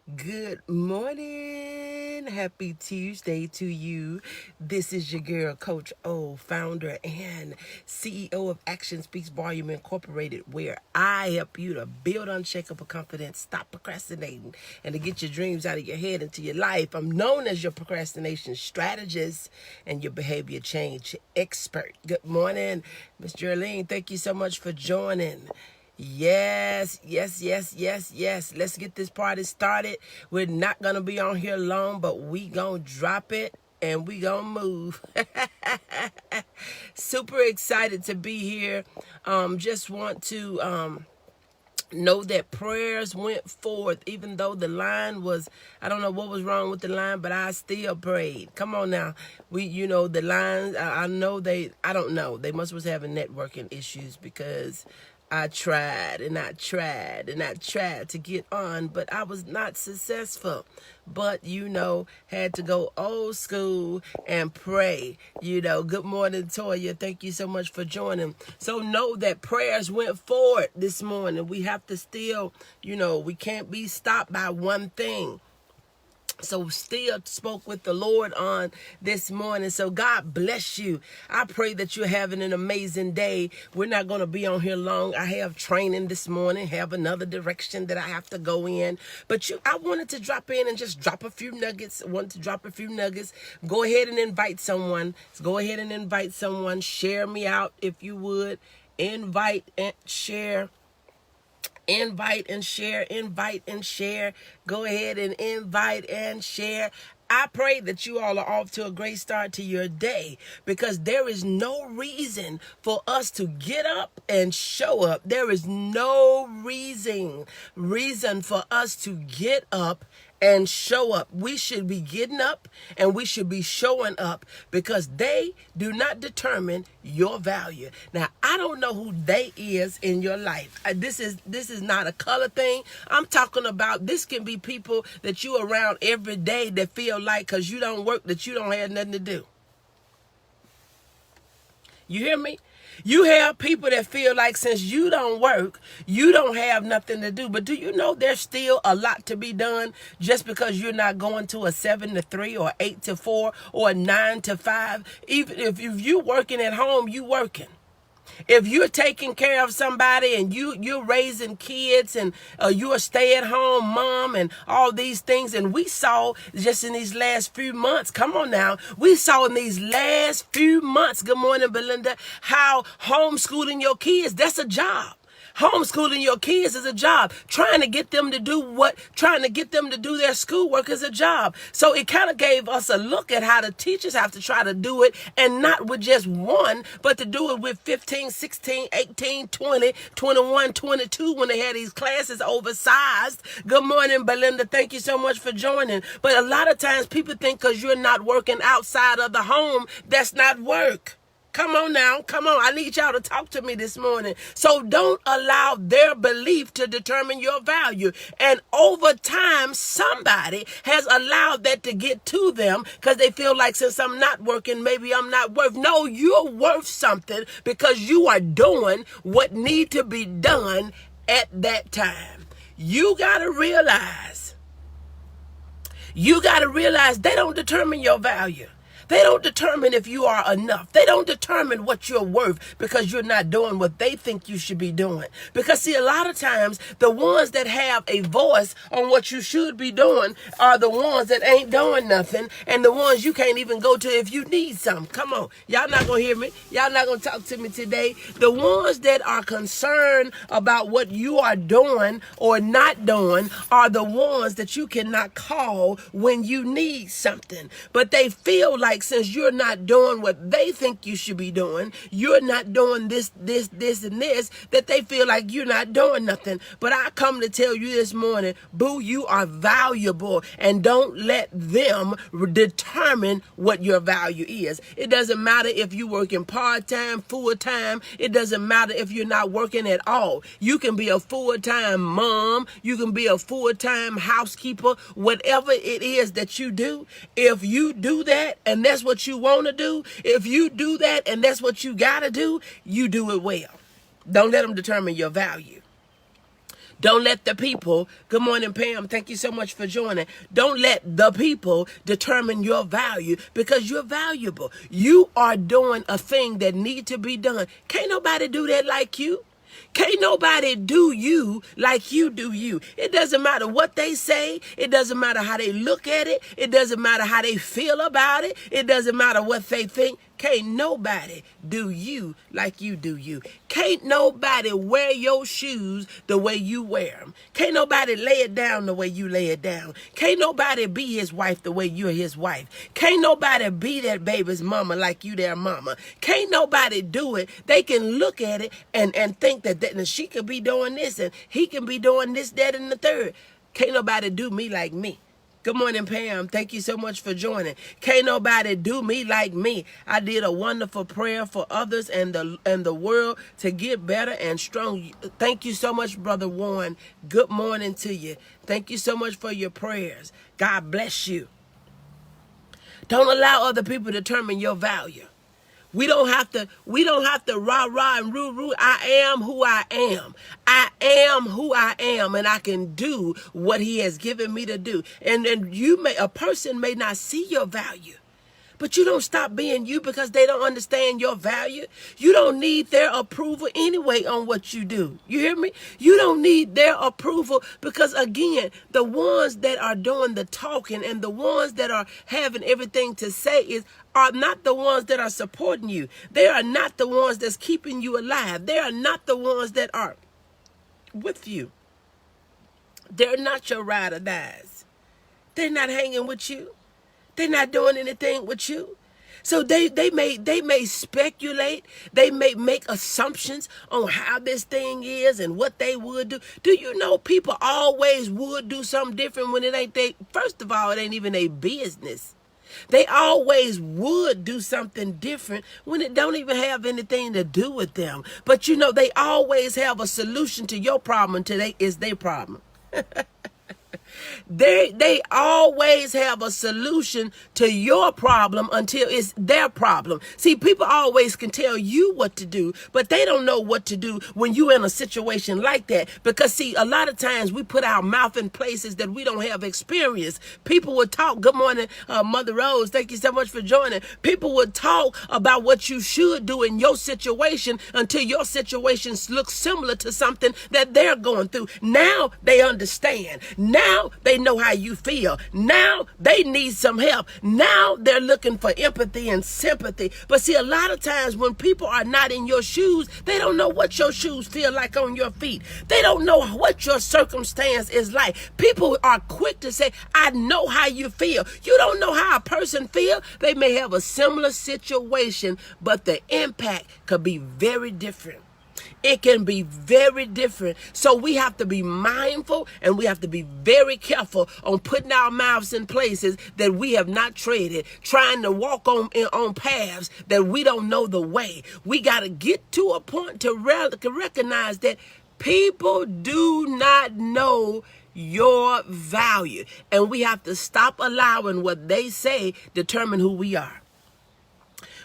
Good morning. Happy Tuesday to you. This is your girl, Coach O, founder and CEO of Action Speaks Volume Incorporated, where I help you to build unshakable confidence, stop procrastinating, and to get your dreams out of your head into your life. I'm known as your procrastination strategist and your behavior change expert. Good morning, Miss Geraldine. Thank you so much for joining. Yes. Let's get this party started. We're not going to be on here long, but we going to drop it and we going to move. Super excited to be here. Just want to know that prayers went forth, even though the line was, I don't know what was wrong with the line, but I still prayed. Come on now. The lines, I don't know. They must was having networking issues because I tried to get on, but I was not successful. But, had to go old school and pray. Good morning, Toya. Thank you so much for joining. So know that prayers went forward this morning. We have to still, we can't be stopped by one thing. So still spoke with the Lord on this morning. So God bless you. I pray that you're having an amazing day. We're not going to be on here long. I have training this morning, have another direction that I have to go in. But I wanted to drop in and just drop a few nuggets. Go ahead and invite someone. Share me out if you would. Invite and share. Invite and share. Go ahead and invite and share. I pray that you all are off to a great start to your day, because there is no reason for us to get up and show up. There is no reason for us to get up and show up. We should be getting up and we should be showing up, because they do not determine your value. Now, I don't know who they is in your life. This is not a color thing. I'm talking about, this can be people that you around every day that feel like because you don't work that you don't have nothing to do. You hear me? You have people that feel like since you don't work, you don't have nothing to do. But do you know there's still a lot to be done just because you're not going to a 7 to 3 or 8 to 4 or a 9 to 5? Even if you're working at home, you working. If you're taking care of somebody and you're raising kids and you're a stay-at-home mom and all these things, and we saw just in these last few months, come on now, we saw in these last few months, good morning, Belinda, how homeschooling your kids, that's a job. Homeschooling your kids is a job. Trying to get them to do their schoolwork is a job. So it kind of gave us a look at how the teachers have to try to do it, and not with just one, but to do it with 15, 16, 18, 20, 21, 22 when they had these classes oversized. Good morning, Belinda. Thank you so much for joining. But a lot of times people think because you're not working outside of the home, that's not work. Come on now. Come on. I need y'all to talk to me this morning. So don't allow their belief to determine your value. And over time, somebody has allowed that to get to them because they feel like since I'm not working, maybe I'm not worth. No, you're worth something because you are doing what need to be done at that time. You got to realize they don't determine your value. They don't determine if you are enough. They don't determine what you're worth because you're not doing what they think you should be doing. Because see, a lot of times the ones that have a voice on what you should be doing are the ones that ain't doing nothing, and the ones you can't even go to if you need something. Come on. Y'all not going to hear me. Y'all not going to talk to me today. The ones that are concerned about what you are doing or not doing are the ones that you cannot call when you need something. But they feel like since you're not doing what they think you should be doing, you're not doing this, and this, that they feel like you're not doing nothing. But I come to tell you this morning, boo, you are valuable, and don't let them determine what your value is. It doesn't matter if you're working part-time, full-time. It doesn't matter if you're not working at all. You can be a full-time mom. You can be a full-time housekeeper. Whatever it is that you do, if you do that and that's what you want to do, if you do that and that's what you got to do, you do it well. Don't let them determine your value. Don't let the people, good morning, Pam, thank you so much for joining. Don't let the people determine your value, because you're valuable. You are doing a thing that needs to be done. Can't nobody do that like you. Can't nobody do you like you do you. It doesn't matter what they say. It doesn't matter how they look at it. It doesn't matter how they feel about it. It doesn't matter what they think. Can't nobody do you like you do you. Can't nobody wear your shoes the way you wear them. Can't nobody lay it down the way you lay it down. Can't nobody be his wife the way you're his wife. Can't nobody be that baby's mama like you their mama. Can't nobody do it. They can look at it and think that she could be doing this and he can be doing this, that, and the third. Can't nobody do me like me. Good morning, Pam. Thank you so much for joining. Can't nobody do me like me. I did a wonderful prayer for others and the world to get better and strong. Thank you so much, Brother Warren. Good morning to you. Thank you so much for your prayers. God bless you. Don't allow other people to determine your value. We don't have to rah-rah and roo-roo. I am who I am. I am who I am, and I can do what he has given me to do. And a person may not see your value, but you don't stop being you because they don't understand your value. You don't need their approval anyway on what you do. You hear me? You don't need their approval because, again, the ones that are doing the talking and the ones that are having everything to say are not the ones that are supporting you. They are not the ones that's keeping you alive. They are not the ones that are with you. They're not your ride or dies. They're not hanging with you. They're not doing anything with you. So they may speculate. They may make assumptions on how this thing is and what they would do. Do you know people always would do something different when it ain't they? First of all, it ain't even their business. They always would do something different when it don't even have anything to do with them. But you know, they always have a solution to your problem until it's their problem. They always have a solution to your problem until it's their problem. See, people always can tell you what to do, but they don't know what to do when you're in a situation like that. Because, see, a lot of times we put our mouth in places that we don't have experience. People would talk. Good morning, Mother Rose. Thank you so much for joining. People would talk about what you should do in your situation until your situation looks similar to something that they're going through. Now they understand. Now they know how you feel. Now they need some help. Now they're looking for empathy and sympathy. But see, a lot of times when people are not in your shoes, they don't know what your shoes feel like on your feet. They don't know what your circumstance is like. People are quick to say, I know how you feel. You don't know how a person feels. They may have a similar situation, but the impact could be very different. It can be very different. So we have to be mindful and we have to be very careful on putting our mouths in places that we have not treaded, trying to walk on paths that we don't know the way. We got to get to a point to recognize that people do not know your value. And we have to stop allowing what they say determine who we are.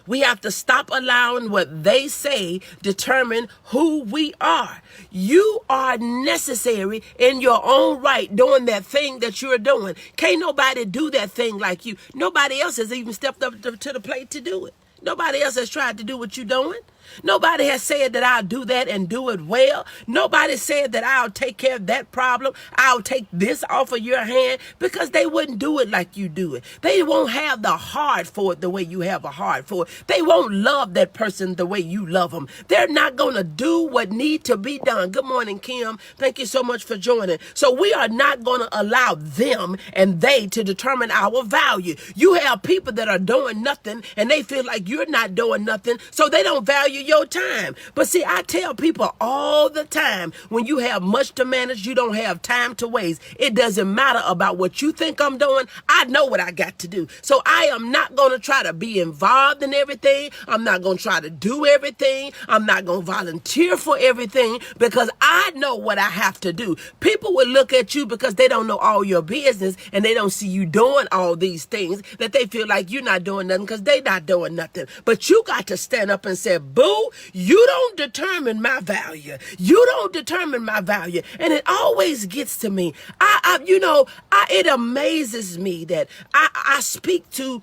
We have to stop allowing what they say determine who we are. You are necessary in your own right doing that thing that you're doing. Can't nobody do that thing like you. Nobody else has even stepped up to the plate to do it. Nobody else has tried to do what you're doing. Nobody has said that I'll do that and do it well. Nobody said that I'll take care of that problem. I'll take this off of your hand, because they wouldn't do it like you do it. They won't have the heart for it the way you have a heart for it. They won't love that person the way you love them. They're not going to do what needs to be done. Good morning, Kim. Thank you so much for joining. So we are not going to allow them and they to determine our value. You have people that are doing nothing and they feel like you're not doing nothing, so they don't value your time. But see, I tell people all the time, when you have much to manage, you don't have time to waste. It doesn't matter about what you think I'm doing. I know what I got to do. So I am not going to try to be involved in everything. I'm not going to try to do everything. I'm not going to volunteer for everything, because I know what I have to do. People will look at you because they don't know all your business and they don't see you doing all these things, that they feel like you're not doing nothing because they're not doing nothing. But you got to stand up and say, boo, you don't determine my value. You don't determine my value. And it always gets to me. It amazes me that I speak to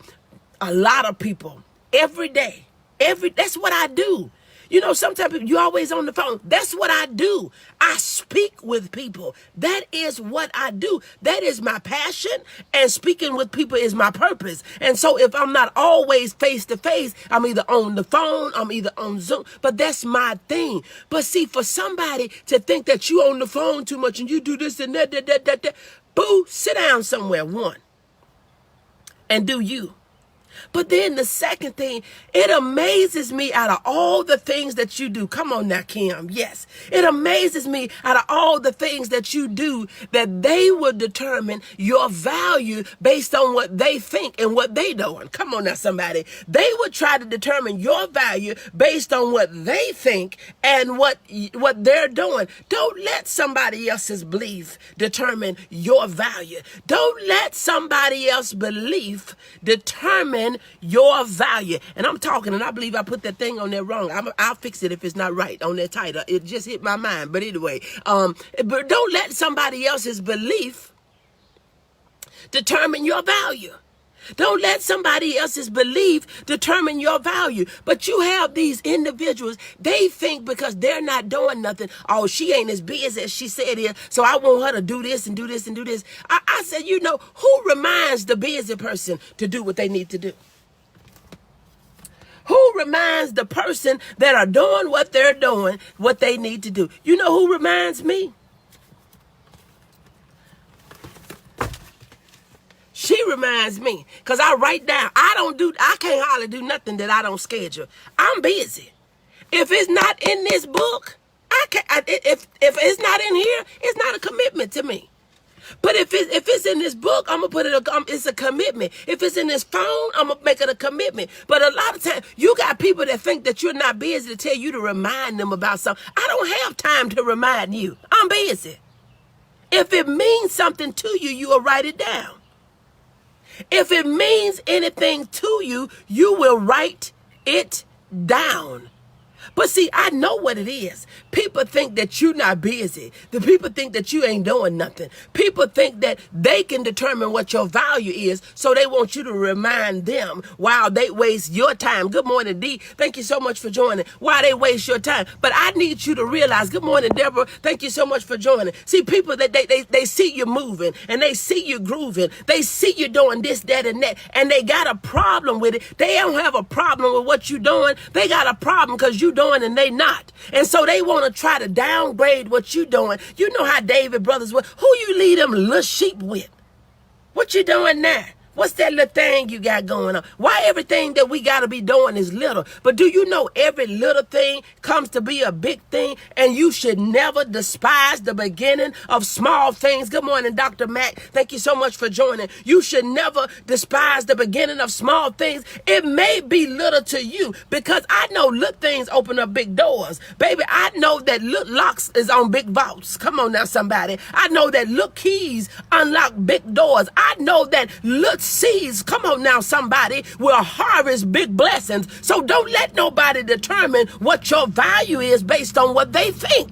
a lot of people every day. That's what I do. Sometimes you always on the phone. That's what I do. I speak with people. That is what I do. That is my passion. And speaking with people is my purpose. And so if I'm not always face to face, I'm either on the phone, I'm either on Zoom. But that's my thing. But see, for somebody to think that you on the phone too much and you do this and that, boo, sit down somewhere, one, and do you. But then the second thing, it amazes me out of all the things that you do. Come on now, Kim. Yes. It amazes me out of all the things that you do that they will determine your value based on what they think and what they doing. Come on now, somebody. They would try to determine your value based on what they think and what they're doing. Don't let somebody else's belief determine your value. Don't let somebody else's belief determine your value. And I'm talking, and I believe I put that thing on there wrong. I'll fix it if it's not right on that title. It just hit my mind. But anyway, but don't let somebody else's belief determine your value. Don't let somebody else's belief determine your value. But you have these individuals, they think because they're not doing nothing, oh, she ain't as busy as she said here, so I want her to do this and do this and do this. I said, who reminds the busy person to do what they need to do? Who reminds the person that are doing what they're doing, what they need to do? You know who reminds me? She reminds me, because I write down. I can't hardly do nothing that I don't schedule. I'm busy. If it's not in this book, if it's not in here, it's not a commitment to me. But if it's in this book, I'm going to put it's a commitment. If it's in this phone, I'm going to make it a commitment. But a lot of times, you got people that think that you're not busy to tell you to remind them about something. I don't have time to remind you. I'm busy. If it means something to you, you will write it down. If it means anything to you, you will write it down. But see, I know what it is. People think that you're not busy. The people think that you ain't doing nothing. People think that they can determine what your value is, so they want you to remind them while they waste your time. Good morning, Dee. Thank you so much for joining. While they waste your time. But I need you to realize, good morning, Deborah. Thank you so much for joining. See, people that they see you moving and they see you grooving. They see you doing this, that, and that, and they got a problem with it. They don't have a problem with what you're doing. They got a problem because you doing and they not. And so they want to try to downgrade what you doing. You know how David brothers were. Who you lead them little sheep with? What you doing now? What's that little thing you got going on? Why everything that we got to be doing is little? But do you know every little thing comes to be a big thing? And you should never despise the beginning of small things. Good morning, Dr. Mack. Thank you so much for joining. You should never despise the beginning of small things. It may be little to you because I know little things open up big doors. Baby, I know that little locks is on big vaults. Come on now, somebody. I know that little keys unlock big doors. I know that little seeds, come on now, somebody, will harvest big blessings. So don't let nobody determine what your value is based on what they think.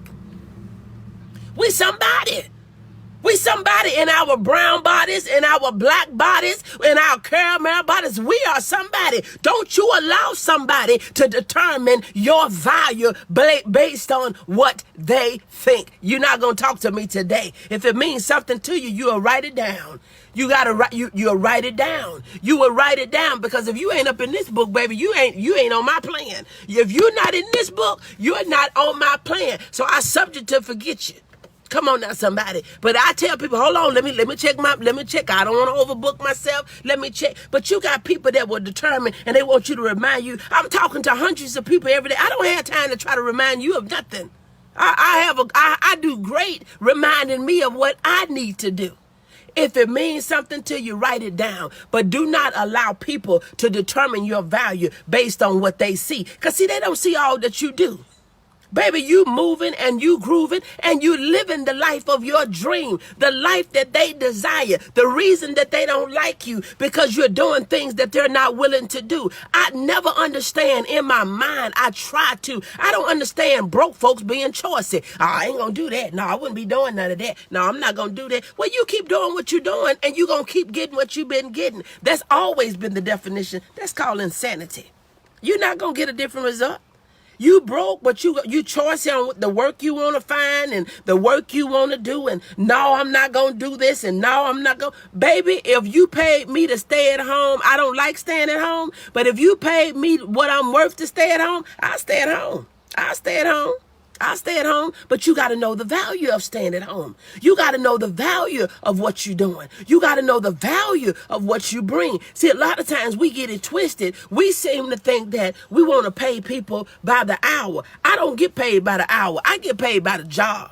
We somebody in our brown bodies, in our black bodies, in our caramel bodies. We are somebody. Don't you allow somebody to determine your value based on what they think. You're not going to talk to me today. If it means something to you, you'll write it down. You gotta write. You'll write it down. You will write it down, because if you ain't up in this book, baby, you ain't on my plan. If you're not in this book, you're not on my plan. So I subject to forget you. Come on now, somebody. But I tell people, hold on, let me check. I don't want to overbook myself. Let me check. But you got people that will determine, and they want you to remind you. I'm talking to hundreds of people every day. I don't have time to try to remind you of nothing. I do great reminding me of what I need to do. If it means something to you, write it down. But do not allow people to determine your value based on what they see. Because, see, they don't see all that you do. Baby, you moving and you grooving and you living the life of your dream, the life that they desire. The reason that they don't like you because you're doing things that they're not willing to do. I never understand in my mind. I try to. I don't understand broke folks being choicy. Oh, I ain't gonna do that. No, I wouldn't be doing none of that. No, I'm not gonna do that. Well, you keep doing what you're doing and you're gonna keep getting what you've been getting. That's always been the definition. That's called insanity. You're not gonna get a different result. You broke, but you choice on the work you want to find and the work you want to do. And no, I'm not going to do this. And no, I'm not going to. Baby, if you paid me to stay at home, I don't like staying at home. But if you paid me what I'm worth to stay at home, I'll stay at home. I'll stay at home. I'll stay at home, but you got to know the value of staying at home. You got to know the value of what you're doing. You got to know the value of what you bring. See, a lot of times we get it twisted. We seem to think that we want to pay people by the hour. I don't get paid by the hour. I get paid by the job.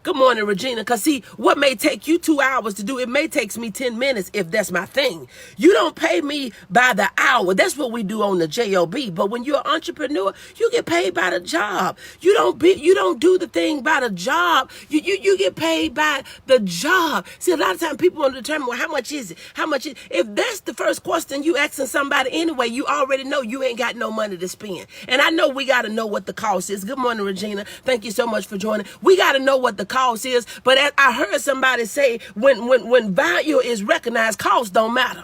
Good morning, Regina. Because see, what may take you 2 hours to do, it may take me 10 minutes if that's my thing. You don't pay me by the hour. That's what we do on the job. But when you're an entrepreneur, you get paid by the job. You don't do the thing by the job. You get paid by the job. See, a lot of times people want to determine, well, how much is it? How much is it? If that's the first question you asking somebody anyway, you already know you ain't got no money to spend. And I know we got to know what the cost is. Good morning, Regina. Thank you so much for joining. We got to know what the cost is, but as I heard somebody say, when value is recognized, cost don't matter.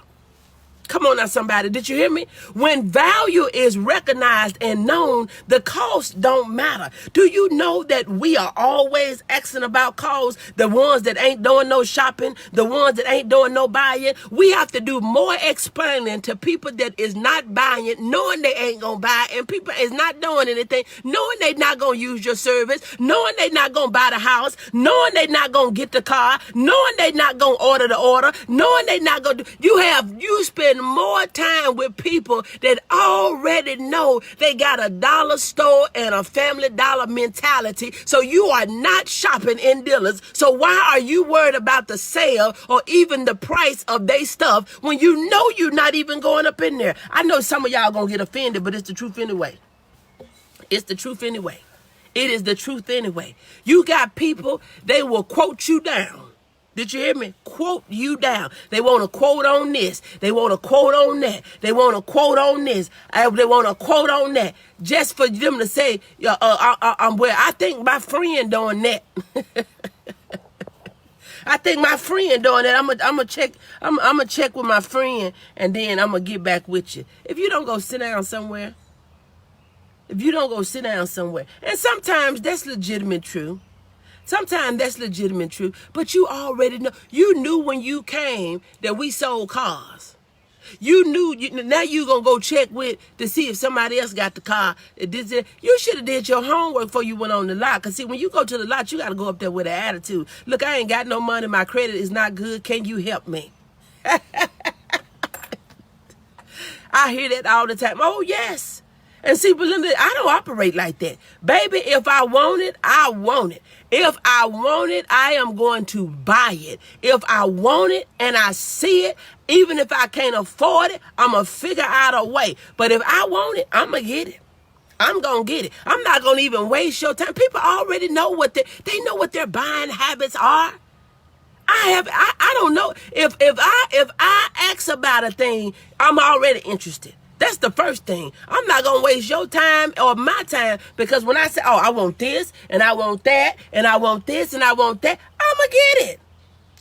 Come on now, somebody. Did you hear me? When value is recognized and known, the cost don't matter. Do you know that we are always asking about costs? The ones that ain't doing no shopping, the ones that ain't doing no buying. We have to do more explaining to people that is not buying it, knowing they ain't going to buy it, and people is not doing anything, knowing they not going to use your service, knowing they not going to buy the house, knowing they not going to get the car, knowing they not going to order the order, knowing they not going to do. You spend more time with people that already know they got a dollar store and a Family Dollar mentality. So you are not shopping in dealers. So why are you worried about the sale or even the price of their stuff when you know you're not even going up in there? I know some of y'all gonna get offended, but it's the truth anyway. It's the truth anyway. It is the truth anyway. You got people, they will quote you down. Did you hear me? Quote you down. They want to quote on this. They want to quote on that. They want to quote on this. They want to quote on that. Just for them to say, I'm where I think my friend doing that. I think my friend doing that. I'm gonna check with my friend, and then I'm gonna get back with you. If you don't go sit down somewhere, and sometimes that's legitimate true. Sometimes that's legitimate truth, but you already know. You knew when you came that we sold cars. You knew. Now you gonna go check to see if somebody else got the car. You should have did your homework before you went on the lot. Cause see, when you go to the lot, you got to go up there with an attitude. Look, I ain't got no money. My credit is not good. Can you help me? I hear that all the time. Oh yes. And see, Belinda, I don't operate like that. Baby, if I want it, I want it. If I want it, I am going to buy it. If I want it and I see it, even if I can't afford it, I'm going to figure out a way. But if I want it, I'm going to get it. I'm going to get it. I'm not going to even waste your time. People already know they know what their buying habits are. I don't know. If I ask about a thing, I'm already interested. That's the first thing. I'm not going to waste your time or my time because when I say, oh, I want this and I want that and I want this and I want that, I'm going to get it.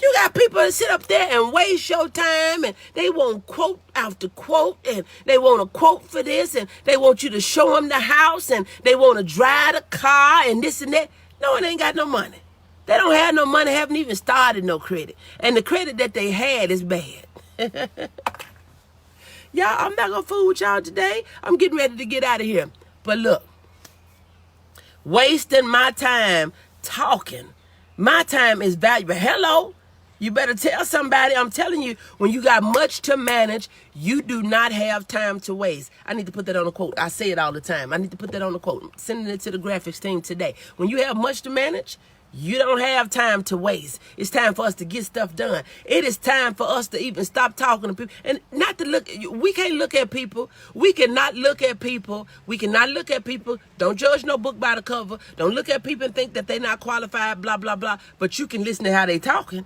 You got people that sit up there and waste your time and they want quote after quote and they want a quote for this and they want you to show them the house and they want to drive the car and this and that. No, it ain't got no money. They don't have no money, haven't even started no credit. And the credit that they had is bad. Y'all, I'm not going to fool with y'all today. I'm getting ready to get out of here. But look, wasting my time talking. My time is valuable. Hello, you better tell somebody. I'm telling you, when you got much to manage, you do not have time to waste. I need to put that on a quote. I say it all the time. I need to put that on a quote. I'm sending it to the graphics team today. When you have much to manage, You don't have time to waste. It's time for us to get stuff done. It is time for us to even stop talking to people and not to look. We can't look at people. We cannot look at people. We cannot look at people. Don't judge no book by the cover. Don't look at people and think that they're not qualified, blah, blah, blah. But you can listen to how they talking.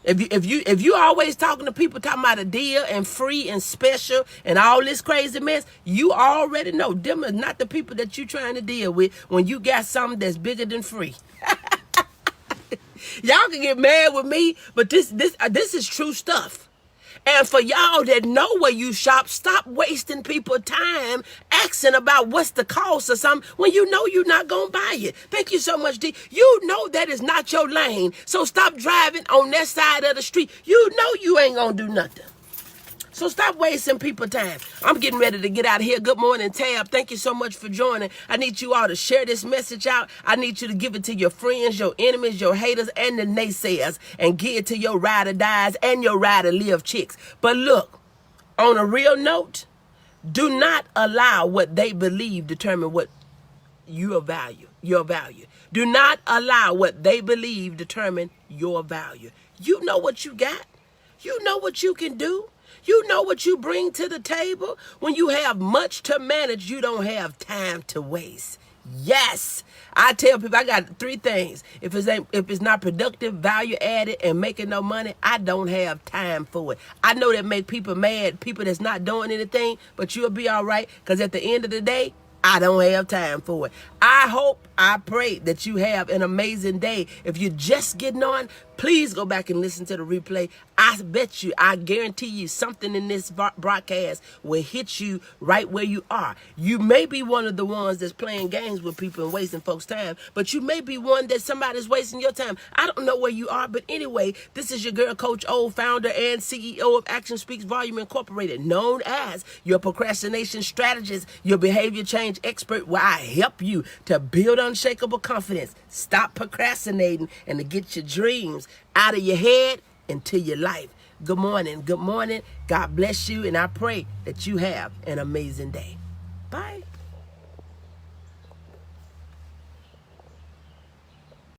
If you always talking to people talking about a deal and free and special and all this crazy mess, you already know them are not the people that you trying to deal with when you got something that's bigger than free. Y'all can get mad with me, but this is true stuff. And for y'all that know where you shop, stop wasting people's time asking about what's the cost or something when you know you're not going to buy it. Thank you so much, D. You know that is not your lane, so stop driving on that side of the street. You know you ain't going to do nothing. So stop wasting people's time. I'm getting ready to get out of here. Good morning, Tab. Thank you so much for joining. I need you all to share this message out. I need you to give it to your friends, your enemies, your haters, and the naysayers. And give it to your ride or dies and your ride or live chicks. But look, on a real note, do not allow what they believe determine what your value. Do not allow what they believe determine your value. You know what you got. You know what you can do. You know what you bring to the table. When you have much to manage, you don't have time to waste. Yes. I tell people I got 3 things. If it's not productive, value added, and making no money, I don't have time for it. I know that make people mad, people that's not doing anything, but you'll be all right because at the end of the day, I don't have time for it. I hope, I pray that you have an amazing day. If you're just getting on, please go back and listen to the replay. I bet you, I guarantee you something in this broadcast will hit you right where you are. You may be one of the ones that's playing games with people and wasting folks' time, but you may be one that somebody's wasting your time. I don't know where you are, but anyway, this is your girl, Coach O, founder and CEO of Action Speaks Volume Incorporated, known as your procrastination strategist, your behavior change expert, where I help you to build unshakable confidence, stop procrastinating, and to get your dreams out of your head into your life. Good morning. Good morning. God bless you. And I pray that you have an amazing day. Bye.